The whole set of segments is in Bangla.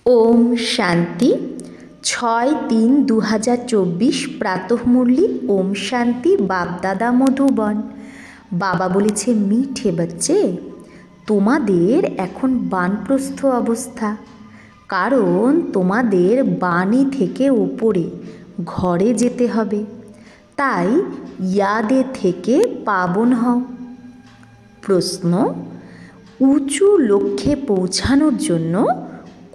ओम शांति 6-3-2024 प्रातः मुरली ओम शांति बाप दादा मधुबन। बाबा बोलेছে মিঠে बच्चे তোমাদের এখন বানপ্রস্থ অবস্থা, কারণ তোমাদের বাণী থেকে উপরে ঘরে যেতে হবে, তাই ইয়াদে থেকে পাবন হও। প্রশ্ন, উঁচু লক্ষ্যে পৌঁছানোর জন্য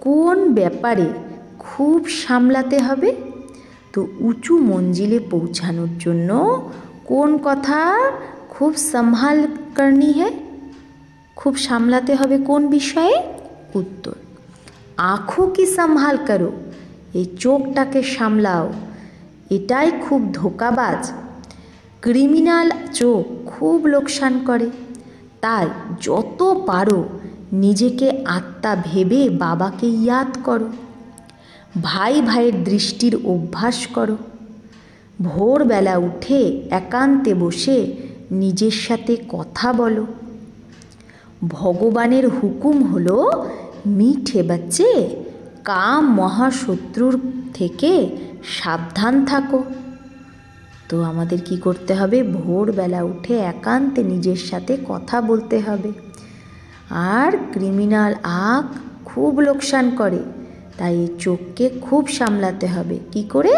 কোন ব্যাপারে খুব সামলাতে হবে? তো উঁচু মঞ্জিলে পৌঁছানোর জন্য কোন কথা খুব সম্ভাল করনি है, খুব সামলাতে হবে কোন বিষয়ে? উত্তর, आँखों की संभाल करो, এই চোখটাকে সামলাও, এটাই খুব ধোকাবাজ। ক্রিমিনাল চোখ খুব লোকসান করে, তাই যত পারো নিজেকে আত্মা ভেবে বাবাকে ইয়াদ করো। ভাই ভাইয়ের দৃষ্টির অভ্যাস করো। ভোরবেলা উঠে একান্তে বসে নিজের সাথে কথা বলো। ভগবানের হুকুম হলো মিঠে বাচ্চে কাম মহাশত্রুর থেকে সাবধান থাকো। তো আমাদের কি করতে হবে? ভোরবেলা উঠে একান্তে নিজের সাথে কথা বলতে হবে। আর ক্রিমিনাল আঁখ খুব লোকসান করে, তাই এই চোখকে খুব সামলাতে হবে। কি করে?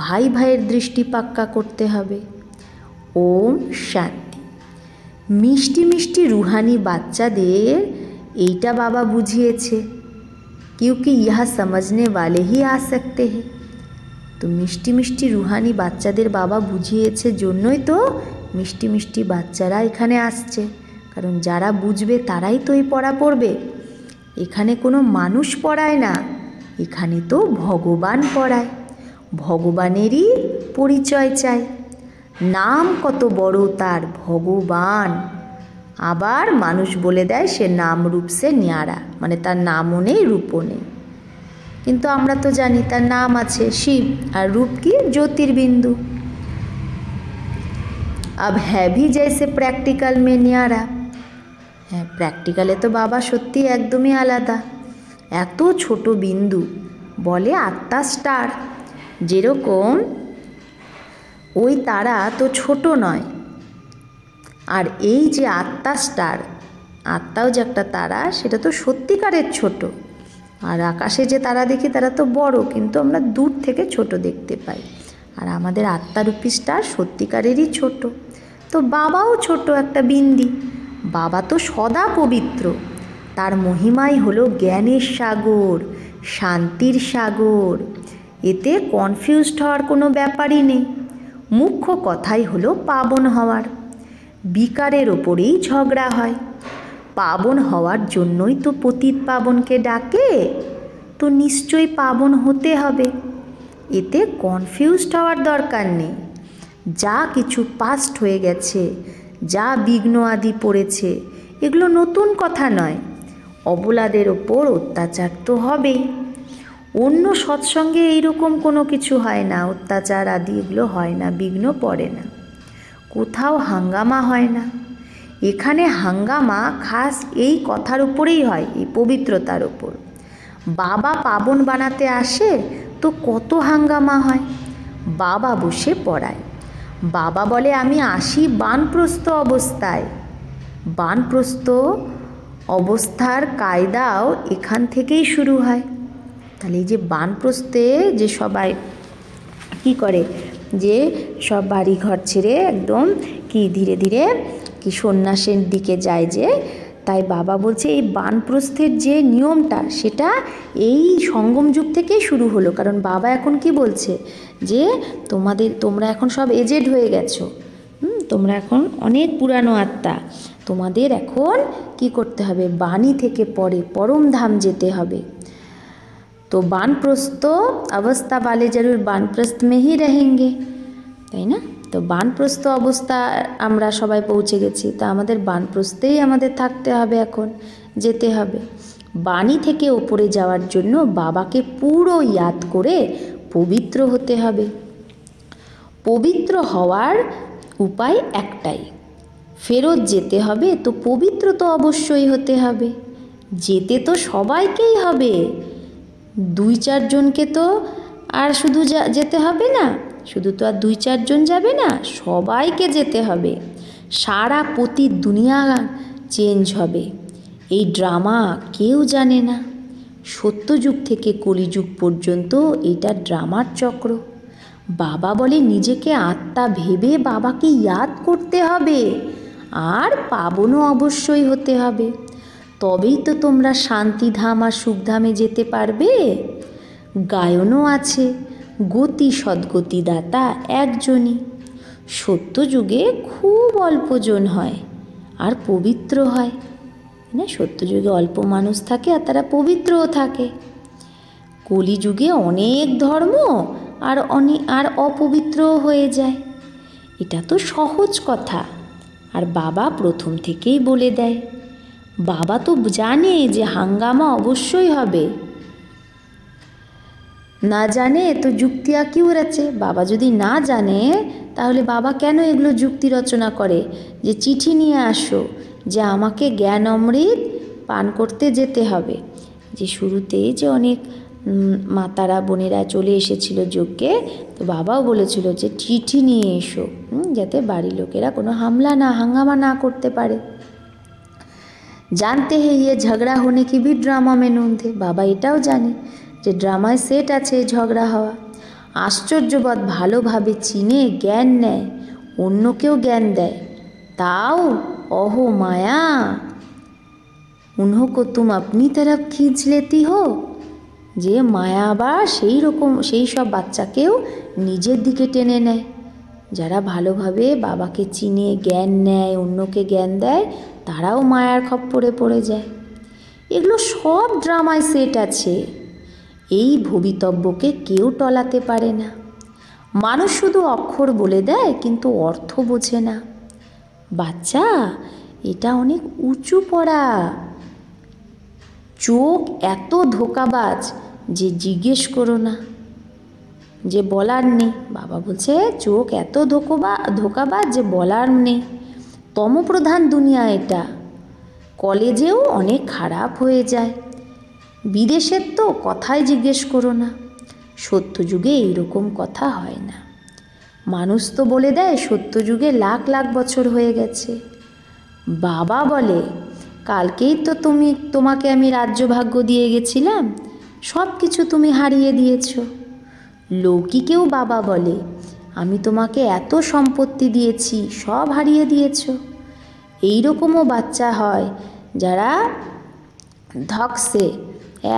ভাই ভাইয়ের দৃষ্টি পাক্কা করতে হবে। ওম শান্তি। মিষ্টি মিষ্টি রুহানি বাচ্চাদের এইটা বাবা বুঝিয়েছে, क्योंकि यह समझने वाले ही आ सकते हैं। তো মিষ্টি মিষ্টি রুহানি বাচ্চাদের বাবা বুঝিয়েছে জন্যই তো মিষ্টি মিষ্টি বাচ্চারা এখানে আসছে, কারণ যারা বুঝবে তারাই তো এই পড়া পড়বে। এখানে কোনো মানুষ পড়ায় না, এখানে তো ভগবান পড়ায়। ভগবানেরই পরিচয় চাই। নাম কত বড় তার, ভগবান। আবার মানুষ বলে দেয় সে নাম রূপ সে ন্যাড়া, মানে তার নামও নেই রূপও নেই। কিন্তু আমরা তো জানি তার নাম আছে শিব, আর রূপ কি? জ্যোতির্বিন্দু। अब है भी जैसे प्रैक्टिकल में न्यारा। হ্যাঁ, প্র্যাকটিক্যালে তো বাবা সত্যি একদমই আলাদা। এত ছোট বিন্দু, বলে আত্মা স্টার। যেরকম ওই তারা তো ছোট নয়, আর এই যে আত্মা স্টার, আত্মাও যে একটা তারা, সেটা তো সত্যিকারের ছোট। আর আকাশে যে তারা দেখি তারা তো বড়, কিন্তু আমরা দূর থেকে ছোট দেখতে পাই। আর আমাদের আত্মারূপী স্টার সত্যিকারেরই ছোট। তো বাবাও ছোট একটা বিন্দি। বাবা তো সদা পবিত্র, তার মহিমাই হলো জ্ঞানের সাগর, শান্তির সাগর। এতে কনফিউজড হওয়ার কোনো ব্যাপারই নেই। মুখ্য কথাই হলো পাবন হওয়ার। বিকারের ওপরেই ঝগড়া হয়। পাবন হওয়ার জন্যই তো পতিত পাবনকে ডাকে, তো নিশ্চয়ই পাবন হতে হবে। এতে কনফিউজড হওয়ার দরকার নেই। যা কিছু পাস্ট হয়ে গেছে, যা বিঘ্ন আদি পড়েছে, এগুলো নতুন কথা নয়। অবলাদের ওপর অত্যাচার তো হবেই। অন্য সৎসঙ্গে এইরকম কোনো কিছু হয় না, অত্যাচার আদি এগুলো হয় না, বিঘ্ন পড়ে না, কোথাও হাঙ্গামা হয় না। এখানে হাঙ্গামা খাস এই কথার উপরেই হয়, এই পবিত্রতার ওপর। বাবা পাবন বানাতে আসে তো কত হাঙ্গামা হয়। বাবা বসে পড়ায়। বাবা বলে আমি আসি বানপ্রস্থ অবস্থায়। বানপ্রস্থ অবস্থার কায়দাও এখান থেকেই শুরু হয়। তাহলে এই যে বানপ্রস্থে যে সবাই কি করে, যে সব বাড়ি ঘর ছেড়ে একদম কি ধীরে ধীরে কি সন্ন্যাসের দিকে যায়, যে তাই বাবা বলছে এই বানপ্রস্থের যে নিয়মটা সেটা এই সঙ্গম যুগ থেকেই শুরু হলো। কারণ বাবা এখন কি বলছে, যে তোমরা এখন সব এজেড হয়ে গেছো, তোমরা এখন অনেক পুরানো আত্মা, তোমাদের এখন কি করতে হবে? বাণী থেকে পরে পরম ধাম যেতে হবে। তো বানপ্রস্থ অবস্থা वाले जरूर বানপ্রস্থ में ही रहेंगे, তাই না? তো বানপ্রস্থ অবস্থা আমরা সবাই পৌঁছে গেছি, তা আমাদের বানপ্রস্থেই আমাদের থাকতে হবে, এখন যেতে হবে। বাণী থেকে ওপরে যাওয়ার জন্য বাবাকে পুরো ইয়াদ করে পবিত্র হতে হবে। পবিত্র হওয়ার উপায় একটাই, ফেরত যেতে হবে, তো পবিত্র তো অবশ্যই হতে হবে। যেতে তো সবাইকেই হবে, 2-4 জনকে তো আর শুধু যেতে হবে না, শুধু তো আর 2-4 জন যাবে না, সবাইকে যেতে হবে। সারা দুনিয়া চেঞ্জ হবে। এই ড্রামা কেউ জানে না। সত্যযুগ থেকে কলিযুগ পর্যন্ত এটা ড্রামার চক্র। বাবা বলে নিজেকে আত্মা ভেবে বাবাকে ইয়াদ করতে হবে, আর পাবনও অবশ্যই হতে হবে। তবেই তো তোমরা শান্তিধাম আর সুখধামে যেতে পারবে। গায়নও আছে, গতি সদ্গতি দাতা একজনই। সত্যযুগে খুব অল্পজন হয় আর পবিত্র হয় না। সত্যযুগে অল্প মানুষ থাকে আর তারা পবিত্রও থাকে। কলিযুগে অনেক ধর্ম আর অপবিত্রও হয়ে যায়। এটা তো সহজ কথা, আর বাবা প্রথম থেকেই বলে দেয়। বাবা তো জানে যে হাঙ্গামা অবশ্যই হবে। না জানে তো যুক্তি কিউ রচে। বাবা যদি না জানে তাহলে বাবা কেন এগুলো যুক্তি রচনা করে যে চিঠি নিয়ে আসো, যে আমাকে জ্ঞান অমৃত পান করতে যেতে হবে। যে শুরুতেই যে অনেক মাতারা বোনেরা চলে এসেছিল যজ্ঞে, তো বাবাও বলেছিল যে চিঠি নিয়ে এসো, যাতে বাড়ির লোকেরা কোনো হাঙ্গামা না করতে পারে। জানতে হে ইয়ে ঝগড়া হোনে কি V drama May Noon the. বাবা এটাও জানে যে ড্রামায় সেট আছে ঝগড়া হওয়া। আশ্চর্যবৎ ভালোভাবে চিনে জ্ঞান নেয়, অন্যকেও জ্ঞান দেয়। তাও অহো মায়া উन्हों को तुम अपनी तरफ खींच लेती हो। যে মায়া আবার সেই সব বাচ্চাকেও নিজের দিকে টেনে নেয়। যারা ভালোভাবে বাবাকে চিনে জ্ঞান নেয়, অন্যকে জ্ঞান দেয়, তারাও মায়ার খপ্পরে পড়ে যায়। এগুলো সব ড্রামায় সেট আছে। এই ভবিতব্যকে কেউ টলাতে পারে না। মানুষ শুধু অক্ষর বলে দেয় কিন্তু অর্থ বোঝে না। বাচ্চা, এটা অনেক উঁচু পড়া। চোখ এত ধোঁকাবাজ যে জিজ্ঞেস করো না, যে বলার নেই। বাবা বলছে চোখ এত ধোঁকাবাজ যে বলার নেই। তমপ্রধান দুনিয়া এটা। কলেজেও অনেক খারাপ হয়ে যায়। বিদেশের তো কথাই জিজ্ঞেস করো না। সত্যযুগে এইরকম কথা হয় না। মানুষ তো বলে দেয় সত্যযুগে লাখ লাখ বছর হয়ে গেছে। বাবা বলে কালকেই তো তোমাকে আমি রাজ্যভাগ্য দিয়ে গেছিলাম, সব কিছু তুমি হারিয়ে দিয়েছ। লৌকিকেও বাবা বলে আমি তোমাকে এত সম্পত্তি দিয়েছি, সব হারিয়ে দিয়েছ। এইরকমও বাচ্চা হয় যারা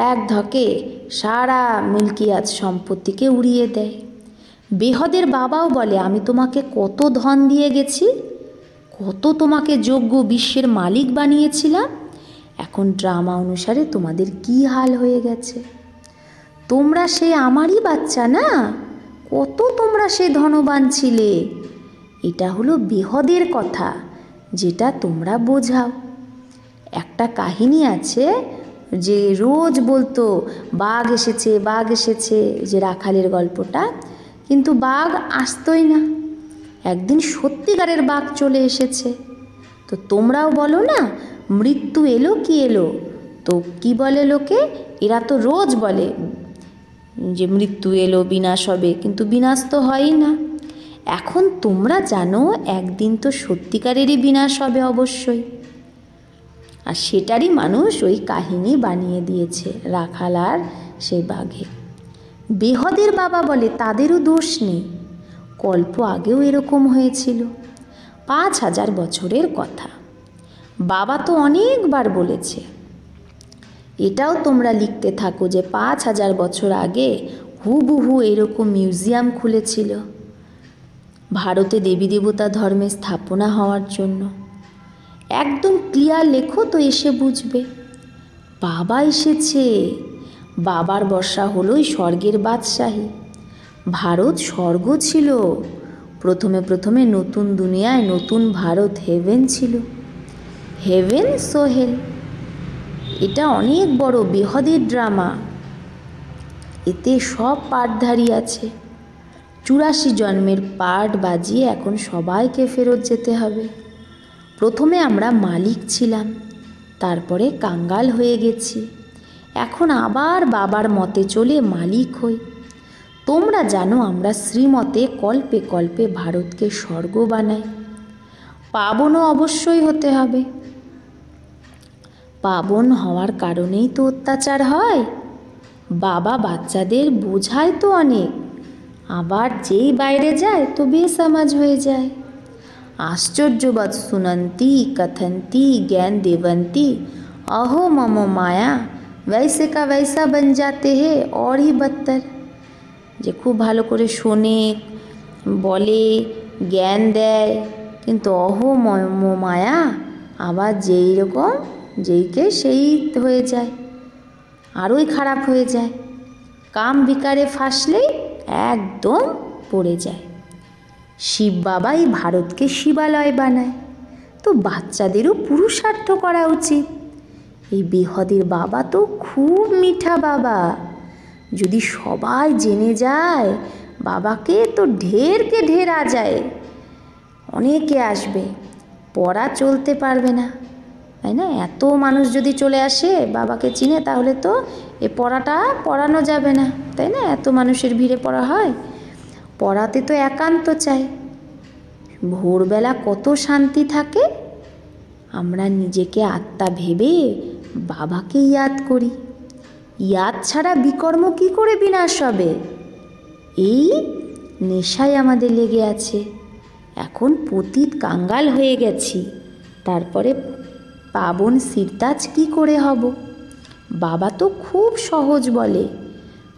এক ধকে সারা মিল্কিয়াত সম্পত্তিকে উড়িয়ে দেয়। বেহদের বাবাও বলে আমি তোমাকে কত ধন দিয়ে গেছি, কত তোমাকে যোগ্য বিশ্বের মালিক বানিয়েছিলাম, এখন ড্রামা অনুসারে তোমাদের কি হাল হয়ে গেছে। তোমরা সে আমারই বাচ্চা না, কত তোমরা সে ধনবান ছিলে। এটা হলো বেহদের কথা, যেটা তোমরা বোঝাও। একটা কাহিনী আছে যে রোজ বলতো বাঘ এসেছে, বাঘ এসেছে, যে রাখালের গল্পটা, কিন্তু বাঘ আসতোই না। একদিন সত্যিকারের বাঘ চলে এসেছে। তো তোমরাও বলো না মৃত্যু এলো কি এলো, তো কি বলে লোকে, এরা তো রোজ বলে যে মৃত্যু এলো, বিনাশ হবে, কিন্তু বিনাশ তো হয়ই না। এখন তোমরা জানো একদিন তো সত্যিকারেরই বিনাশ হবে অবশ্যই। আর সেটারই মানুষ ওই কাহিনী বানিয়ে দিয়েছে, রাখাল আর সেই বাঘে। বেহদের বাবা বলে তাদেরও দোষ নেই, কল্প আগেও এরকম হয়েছিল, 5000 বছরের কথা। বাবা তো অনেকবার বলেছে। এটাও তোমরা লিখতে থাকো যে 5000 বছর আগে হুবহু এরকম মিউজিয়াম খুলেছিল ভারতে দেবী দেবতা ধর্মের স্থাপনা হওয়ার জন্য। একদম ক্লিয়ার লেখো তো এসে বুঝবে। বাবা এসেছে। বাবার বর্ষা হলোই স্বর্গের বাদশাহী। ভারত স্বর্গ ছিল। প্রথমে নতুন দুনিয়ায় নতুন ভারত হেভেন ছিল। হেভেন সোহেল। এটা অনেক বড় বেহদের ড্রামা। এতে সব পাঠধারী আছে। 84 জন্মের পাঠ বাজিয়ে এখন সবাইকে ফেরত যেতে হবে। প্রথমে আমরা মালিক ছিলাম, তারপরে কাঙ্গাল হয়ে গেছি। এখন আবার বাবার মতে চলে মালিক হই। তোমরা জানো আমরা শ্রীমতে কল্পে কল্পে ভারতকে স্বর্গ বানাই। পাবনও অবশ্যই হতে হবে। পাবন হওয়ার কারণেই তো অত্যাচার হয়। বাবা বাচ্চাদের বোঝায় তো অনেক, আবার যেই বাইরে যায় তো বেসমাজ হয়ে যায়। आश्चर्यवत सुनंती कथंती ज्ञान देवंती अहो ममो माया वैसे का वैसा बन जाते हैं और ही बदतर। যে খুব ভালো করে শোনে, বলে, জ্ঞান দেয়, কিন্তু অহো মমো মায়া আবার যেই রকম যেইকে সেই হয়ে যায়, আরোই খারাপ হয়ে যায়। কাম বিকারে ফাঁসলেই একদম পড়ে যায়। শিব বাবাই ভারতকে শিবালয় বানায়, তো বাচ্চাদেরও পুরুষার্থ করা উচিত। এই বেহদের বাবা তো খুব মিঠা বাবা, যদি সবাই জেনে যায় বাবাকে তো ঢেরকে ঢের আ যায়, অনেকে আসবে, পড়া চলতে পারবে না, তাই না? এত মানুষ যদি চলে আসে বাবাকে চিনে, তাহলে তো এ পড়াটা পড়ানো যাবে না, তাই না? এত মানুষের ভিড়ে পড়া হয়, পড়াতে তো একান্ত চাই। ভোরবেলা কত শান্তি থাকে, আমরা নিজেকে আত্মা ভেবে বাবাকে ইয়াদ করি। ইয়াদ ছাড়া বিকর্ম কি করে বিনাশ হবে? এই নেশায় আমাদের লেগে আছে। এখন পতিত কাঙ্গাল হয়ে গেছি, তারপরে পাবন সিরতাজ কি করে হব? বাবা তো খুব সহজ বলে,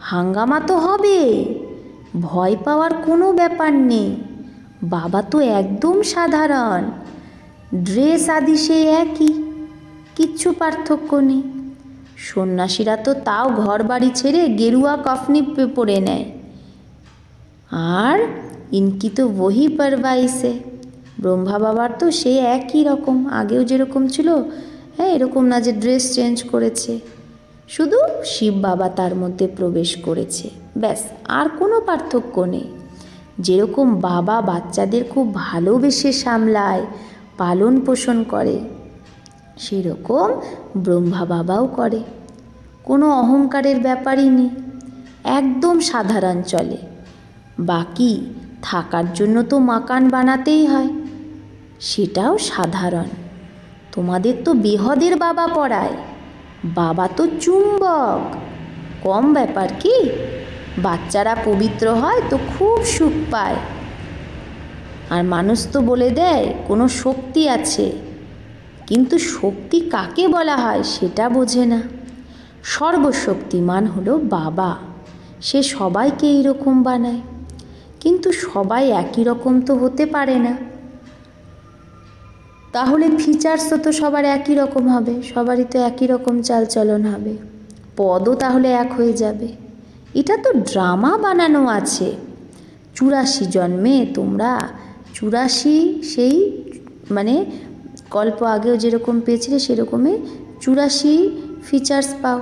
হাঙ্গামা তো হবে, ভয় পাওয়ার কোনো ব্যাপার নেই। বাবা তো একদম সাধারণ, ড্রেস আদি সে একই, কিচ্ছু পার্থক্য নেই। সন্ন্যাসীরা তো তাও ঘর বাড়ি ছেড়ে গেরুয়া কফনি পরে নেয়, আর ইনকি তো ওহি পারভাইসে। ব্রহ্মা বাবার তো সে একই রকম, আগেও যেরকম ছিল, হ্যাঁ, এরকম না যে ড্রেস চেঞ্জ করেছে, শুধু শিব বাবা তার মধ্যে প্রবেশ করেছে, ব্যাস, আর কোনো পার্থক্য নেই। যেরকম বাবা বাচ্চাদের খুব ভালোবেসে সামলায়, পালন পোষণ করে, সেরকম ব্রহ্মা বাবাও করে। কোনো অহংকারের ব্যাপারই নেই, একদম সাধারণ চলে। বাকি থাকার জন্য তো মাকান বানাতেই হয়, সেটাও সাধারণ। তোমাদের তো বেহদের বাবা পড়ায়, বাবা তো চুম্বক, কম ব্যাপার কি? বাচ্চারা পবিত্র হয় তো খুব সুখ পায়, আর মানুষ তো বলে দেয় কোনো শক্তি আছে, কিন্তু শক্তি কাকে বলা হয় সেটা বোঝে না। সর্বশক্তিমান হলো বাবা, সে সবাইকে এইরকম বানায়, কিন্তু সবাই একই রকম তো হতে পারে না। তাহলে ফিচার্সও তো সবার একই রকম হবে, সবারই তো একই রকম চালচলন হবে, পদও তাহলে এক হয়ে যাবে। এটা তো ড্রামা বানানো আছে। 84 জন্মে তোমরা 84 সেই মানে কল্প আগেও যেরকম পেয়েছিলে সেরকমই 84 ফিচার্স পাও,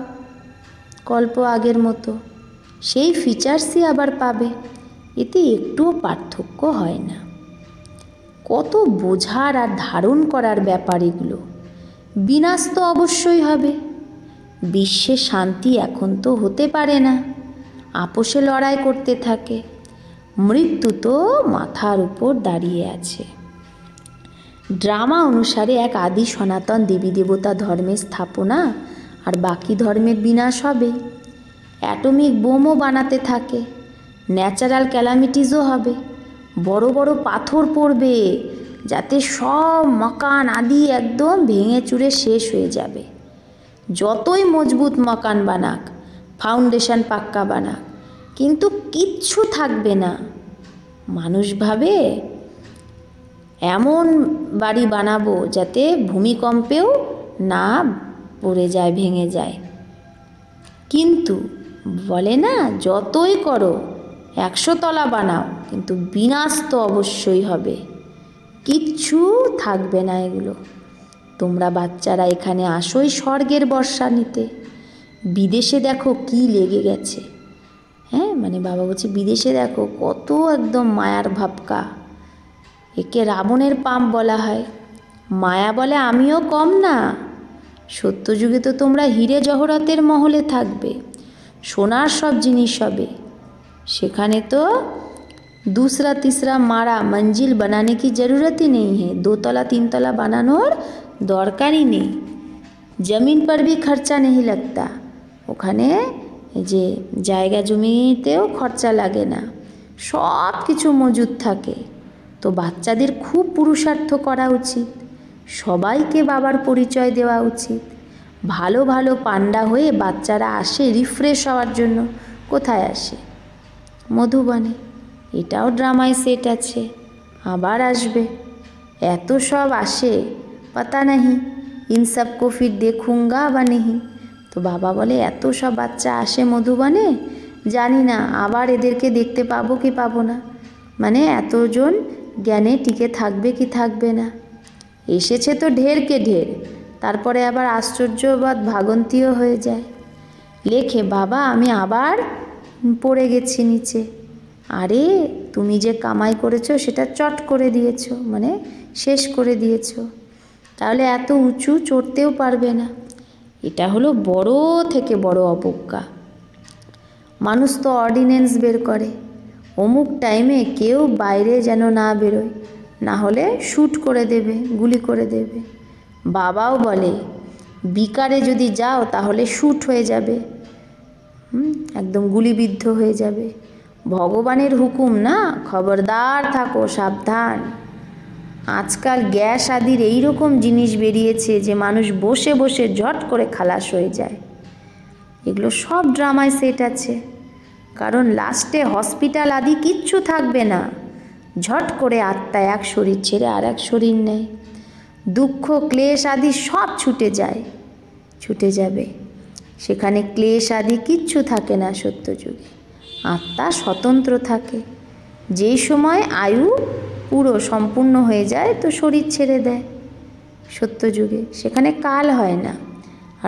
কল্প আগের মতো সেই ফিচার্সই আবার পাবে, এতে একটুও পার্থক্য হয় না। কত বোঝার আর ধারণ করার ব্যাপার এগুলো। বিনাশ তো অবশ্যই হবে, বিশ্বে শান্তি এখন তো হতে পারে না, আপোষে লড়াই করতে থাকে, মৃত্যু তো মাথার উপর দাঁড়িয়ে আছে। ড্রামা অনুসারে এক আদি সনাতন দেবী দেবতা ধর্মের স্থাপনা, আর বাকি ধর্মের বিনাশ হবে। অ্যাটমিক বোমও বানাতে থাকে, ন্যাচারাল ক্যালামিটিসও হবে, বড় বড় পাথর পড়বে যাতে সব মকান আদি একদম ভেঙে চুরে শেষ হয়ে যাবে। যতই মজবুত মকান বানাক, ফাউন্ডেশন পাক্কা বানাক, কিন্তু কিচ্ছু থাকবে না। মানুষ ভাবে এমন বাড়ি বানাবো যাতে ভূমিকম্পেও না পড়ে যায়, ভেঙে যায়, কিন্তু বলে না যতই করো 100 তলা বানাও, কিন্তু বিনাশ তো অবশ্যই হবে, কিচ্ছু থাকবে না এগুলো। তোমরা বাচ্চারা এখানে আসোই স্বর্গের বর্ষা নিতে, বিদেশে দেখো কি লেগে গেছে, হ্যাঁ, মানে বাবা বলছে বিদেশে দেখো কত একদম মায়ার ভাবকা, একে রাবণের পাম্প বলা হয়। মায়া বলে আমিও কম না, সত্যযুগে তো তোমরা হিরে জহরতের মহলে থাকবে, সোনার সব জিনিস হবে। সেখানে তো दूसरा तीसरा मारा मंजिल बनाने की ज़रूरत ही नहीं है, 2 तला 3 तला বানানোর দরকারই নেই। জমিন पर भी खर्चा नहीं लगता, ওখানে যে জায়গা জমিতেও খরচা লাগে না, সব কিছু মজুদ থাকে। তো বাচ্চাদের খুব পুরুষার্থ করা উচিত, সবাইকে বাবার পরিচয় দেওয়া উচিত। ভালো ভালো পান্ডা হয়ে বাচ্চারা আসে রিফ্রেশ হওয়ার জন্য। কোথায় আসে? মধুবনে। এটাও ড্রামায় সেট আছে, আবার আসবে। এত সব আসে, পাতা নাহি ইন সবকো ফির দেখুঙ্গা বা নেহি। তো বাবা বলে এত সব বাচ্চা আসে মধুবনে, জানি না আবার এদেরকে দেখতে পাবো কি পাবো না, মানে এতজন জ্ঞানে টিকে থাকবে কি থাকবে না। এসেছে তো ঢেরকে ঢের, তারপরে আবার আশ্চর্যবাদ ভাগন্তীও হয়ে যায়। লেখে বাবা আমি আবার পড়ে গেছি নিচে। আরে তুমি যে কামাই করেছো সেটা চট করে দিয়েছো, মানে শেষ করে দিয়েছো, তাহলে এত উঁচু চড়তেও পারবে না। এটা হলো বড় থেকে বড় অবজ্ঞা। মানুষ তো অর্ডিন্যান্স বের করে, অমুক টাইমে কেউ বাইরে যেন না বেরোয়, না হলে শ্যুট করে দেবে, গুলি করে দেবে। বাবাও বলে বিকারে যদি যাও তাহলে শ্যুট হয়ে যাবে, একদম গুলিবিদ্ধ হয়ে যাবে। ভগবানের হুকুম না, খবরদার থাকো, সাবধান। আজকাল গ্যাস আদির এই রকম জিনিস বেরিয়েছে যে মানুষ বসে বসে ঝট করে খালাস হয়ে যায়। এগুলো সব ড্রামায় সেট আছে, কারণ লাস্টে হসপিটাল আদি কিচ্ছু থাকবে না, ঝট করে আত্মা এক শরীর ছেড়ে আর এক শরীর নেয়। দুঃখ ক্লেশ আদি সব ছুটে যায়, ছুটে যাবে। সেখানে ক্লেশ আদি কিচ্ছু থাকে না সত্যযুগে, আত্মা স্বতন্ত্র থাকে। যেই সময় আয়ু পুরো সম্পূর্ণ হয়ে যায় তো শরীর ছেড়ে দেয় সত্যযুগে, সেখানে কাল হয় না।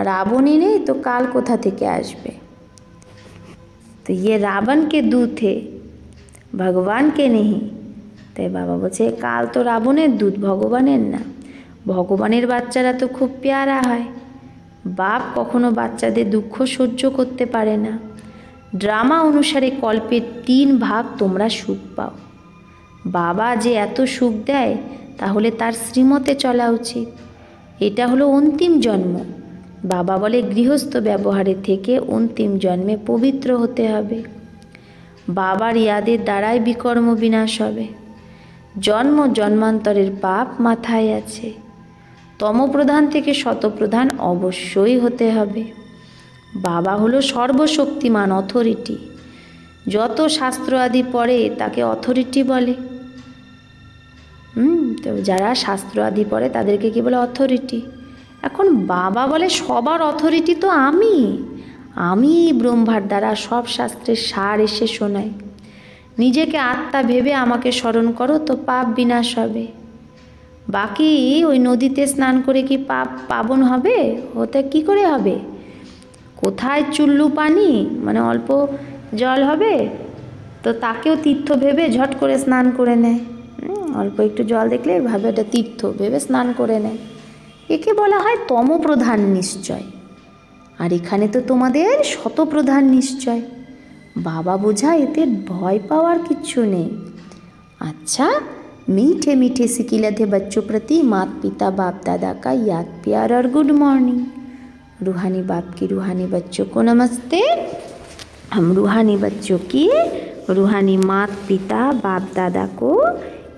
রাবণই নেই তো কাল কোথা থেকে আসবে? তো ইয়ে রাবণ কে দূত হে, ভগবান কে নেই। তাই বাবা বলছে কাল তো রাবণের দূত, ভগবানের না। ভগবানের বাচ্চারা তো খুব পেয়ারা হয়, বাপ কখনো বাচ্চাদের দুঃখ সহ্য করতে পারে না। ড্রামা অনুসারে কল্পের 3 ভাগ তোমরা সুখ পাও। বাবা যে এত সুখ দেয় তাহলে তার শ্রীমতে চলা উচিত। এটা হলো অন্তিম জন্ম। বাবা বলে গৃহস্থ ব্যবহারের থেকে অন্তিম জন্মে পবিত্র হতে হবে। বাবার ইয়াদের দ্বারাই বিকর্ম বিনাশ হবে। জন্ম জন্মান্তরের পাপ মাথায় আছে। তমপ্রধান থেকে শতপ্রধান অবশ্যই হতে হবে। বাবা হলো সর্বশক্তিমান অথরিটি। যত শাস্ত্র আদি পড়ে তাকে অথরিটি বলে। তো যারা শাস্ত্র আদি পড়ে তাদেরকে কি বলে? অথরিটি। এখন বাবা বলে সবার অথরিটি তো আমি ব্রহ্মার দ্বারা সব শাস্ত্রের সার এসে শোনাই। নিজেকে আত্মা ভেবে আমাকে স্মরণ করো তো পাপ বিনাশ হবে। বাকি ওই নদীতে স্নান করে কি পাপ পাবন হবে? হতে কি করে হবে? কোথায় চুল্লু পানি, মানে অল্প জল হবে, তো তাকেও তীর্থ ভেবে ঝট করে স্নান করে নেয়। অল্প একটু জল দেখলে ভাবে এটা তীর্থ ভেবে স্নান করে নেয়। একে বলা হয় তমপ্রধান নিশ্চয়। আর এখানে তো তোমাদের শতপ্রধান নিশ্চয়। বাবা বোঝায় এতে ভয় পাওয়ার কিচ্ছু নেই। अच्छा मीठे मीठे सिकिलते बच्चों प्रति माता पिता बाप दादा का याद प्यार और गुड मॉर्निंग। रूहानी बाप की रूहानी बच्चों को नमस्ते। हम रूहानी बच्चों की रूहानी माता पिता बाप दादा को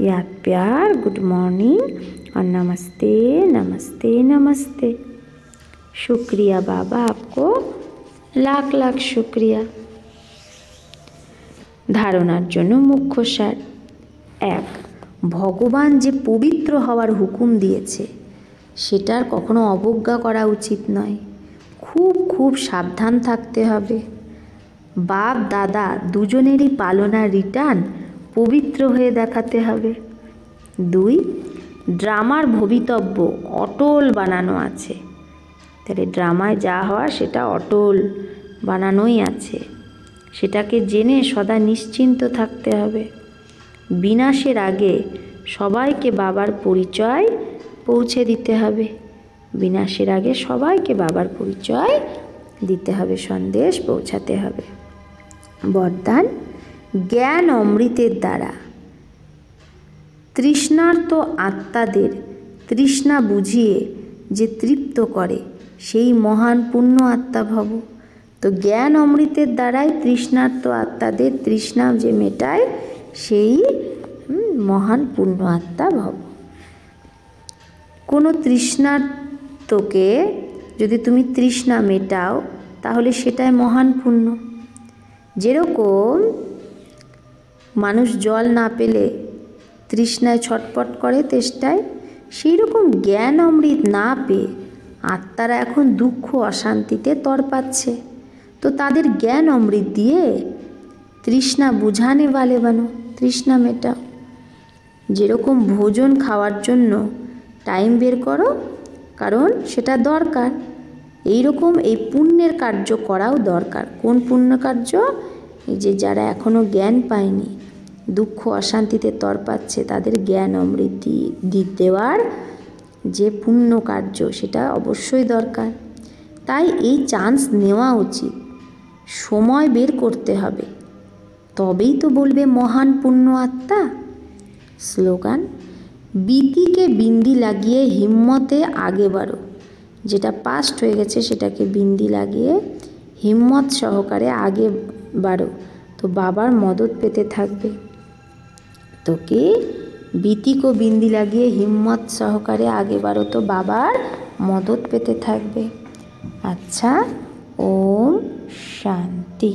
याद प्यार गुड मॉर्निंग और नमस्ते नमस्ते नमस्ते। शुक्रिया बाबा, आपको लाख लाख शुक्रिया। ধারণার জন্য মুখ্য সার। 1. ভগবান যে পবিত্র হওয়ার হুকুম দিয়েছে সেটার কখনো অবজ্ঞা করা উচিত নয়। খুব খুব সাবধান থাকতে হবে। বাপ দাদা দুজনেরই পালনার রিটার্ন পবিত্র হয়ে দেখাতে হবে। 2. ড্রামার ভবিতব্য অটল বানানো আছে। তাহলে ড্রামায় যা হওয়া সেটা অটল বানানোই আছে, সেটাকে জেনে সদা নিশ্চিন্ত থাকতে হবে। বিনাশের আগে সবাইকে বাবার পরিচয় পৌঁছে দিতে হবে। বিনাশের আগে সবাইকে বাবার পরিচয় দিতে হবে, সন্দেশ পৌঁছাতে হবে। বরদান, জ্ঞান অমৃতের দ্বারা তৃষ্ণার্ত আত্মাদের তৃষ্ণা বুঝিয়ে যে তৃপ্ত করে সেই মহান পুণ্য আত্মা ভব। তো জ্ঞান অমৃতের দ্বারাই তৃষ্ণার্ত আত্মাদের তৃষ্ণা যে মেটায় সেই মহান পুণ্য আত্মা ভব। কোনো তৃষ্ণার্তকে যদি তুমি তৃষ্ণা মেটাও তাহলে সেটাই মহান পুণ্য। যেরকম মানুষ জল না পেলে তৃষ্ণায় ছটপট করে তেষ্টায়, সেই রকম জ্ঞান অমৃত না পেয়ে আত্মারা এখন দুঃখ অশান্তিতে তড়পাচ্ছে। তো তাদের জ্ঞান অমৃত দিয়ে তৃষ্ণা বুঝানে वाले বানো, তৃষ্ণা মেটাও। যেরকম ভোজন খাওয়ার জন্য টাইম বের করো, কারণ সেটা দরকার, এই রকম এই পুণ্যের কার্য করাও দরকার। কোন পুণ্য কার্য? এই যে যারা এখনও জ্ঞান পায়নি, দুঃখ অশান্তিতে তড়পাচ্ছে, তাদের জ্ঞান অমৃত দেওয়ার যে পুণ্য কার্য সেটা অবশ্যই দরকার। তাই এই চান্স নেওয়া উচিত, সময় বের করতে হবে, তবেই তো বলবে মহান পুণ্য আত্মা। স্লোগান, বিতিকে বিন্দি লাগিয়ে হিম্মতে আগে বাড়ো। যেটা পাস্ট হয়ে গেছে সেটাকে বিন্দি লাগিয়ে হিম্মত সহকারে আগে বাড়ো, তো বাবার মদত পেতে থাকবে। তো কি বিতিক ও বিন্দি লাগিয়ে হিম্মত সহকারে আগে বাড়ো, তো বাবার মদত পেতে থাকবে। আচ্ছা, ওম শান্তি।